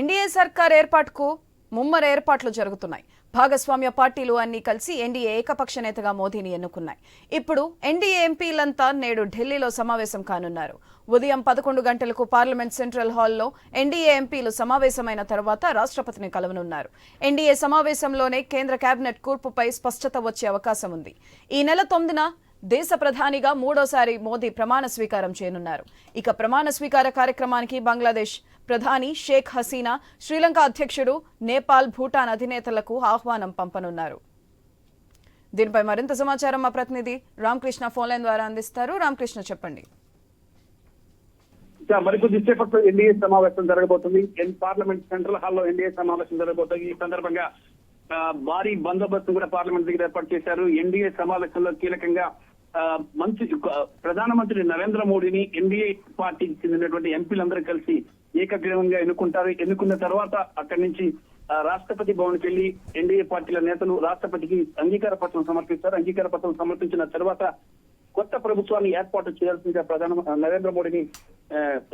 NDA సర్కార్ ఏర్పాటుకు ముమ్మర ఏర్పాట్లు జరుగుతున్నాయి. భాగస్వామ్య పార్టీలు అన్ని కలిసి ఎన్డీఏ ఏకపక్ష నేతగా మోదీని ఎన్నుకున్నాయి. ఇప్పుడు ఎన్డీఏ ఎంపీలంతా నేడు ఢిల్లీలో సమావేశం కానున్నారు. ఉదయం 11 గంటలకు పార్లమెంట్ సెంట్రల్ హాల్లో ఎన్డీఏ ఎంపీలు సమావేశమైన తర్వాత రాష్ట్రపతిని కలవనున్నారు. ఎన్డీఏ సమావేశంలోనే కేంద్ర కేబినెట్ కూర్పుపై స్పష్టత వచ్చే అవకాశం ఉంది. ఈ నెల 9న దేశ ప్రధానిగా మూడోసారి మోదీ ప్రమాణ స్వీకారం చేయనున్నారు. ఇక ప్రమాణ స్వీకార కార్యక్రమానికి బంగ్లాదేశ్ ప్రధాని షేక్ హసీనా, శ్రీలంక అధ్యక్షుడు, నేపాల్, భూటాన్ అధినేతలకు ఆహ్వానం పంపనున్నారు. దీనిపై మరింత సమాచారం మా ప్రతినిధి రామకృష్ణ ఫోన్ లైన్ ద్వారా అందిస్తారు. రామకృష్ణ, చెప్పండి. మరికొద్దిసేపట్లో ఎన్డీఏ సమావేశం జరగబోతుంది. పార్లమెంట్ సెంట్రల్ హాల్లో ఎన్డీఏ సమావేశం జరగబోతుంది. ఈ సందర్భంగా భారీ బందోబస్తు కూడా పార్లమెంట్ దగ్గర ఏర్పాటు చేశారు. ఎన్డీఏ సమావేశంలో కీలకంగా ప్రధానమంత్రి నరేంద్ర మోడీని ఎన్డీఏ పార్టీకి చెందినటువంటి ఎంపీలందరూ కలిసి ఏకగ్రీవంగా ఎన్నుకుంటారు. ఎన్నుకున్న తర్వాత అక్కడి నుంచి రాష్ట్రపతి భవన్కి వెళ్లి ఎన్డీఏ పార్టీల నేతలు రాష్ట్రపతికి అంగీకార పత్రం సమర్పిస్తారు. అంగీకార పత్రం సమర్పించిన తర్వాత కొత్త ప్రభుత్వాన్ని ఏర్పాటు చేయాల్సిందిగా నరేంద్ర మోడీని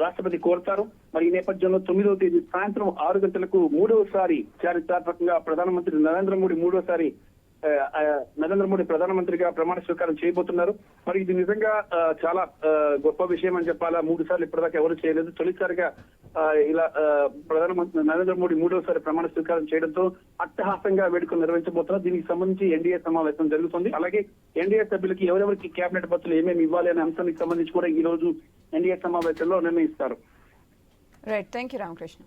రాష్ట్రపతి కోరుతారు. మరి ఈ నేపథ్యంలో 9వ తేదీ సాయంత్రం 6 గంటలకు మూడవసారి చారిత్రాత్మకంగా ప్రధానమంత్రి నరేంద్ర మోడీ ప్రధానమంత్రిగా ప్రమాణ స్వీకారం చేయబోతున్నారు. మరి ఇది నిజంగా చాలా గొప్ప విషయం అని చెప్పాలా. 3 సార్లు ఇప్పటిదాకా ఎవరు చేయలేదు. తొలిసారిగా ఇలా ప్రధానమంత్రి నరేంద్ర మోడీ మూడవసారి ప్రమాణ స్వీకారం చేయడంతో అట్టహాసంగా వేడుకలు నిర్వహించబోతున్నారు. దీనికి సంబంధించి ఎన్డీఏ సమావేశం జరుగుతుంది. అలాగే ఎన్డీఏ సభ్యులకి ఎవరెవరికి కేబినెట్ బస్సులు ఏమేమి ఇవ్వాలి అనే అంశానికి సంబంధించి కూడా ఈ రోజు ఎన్డీఏ సమావేశంలో నిర్ణయిస్తారు. Right, thank you Ramakrishna.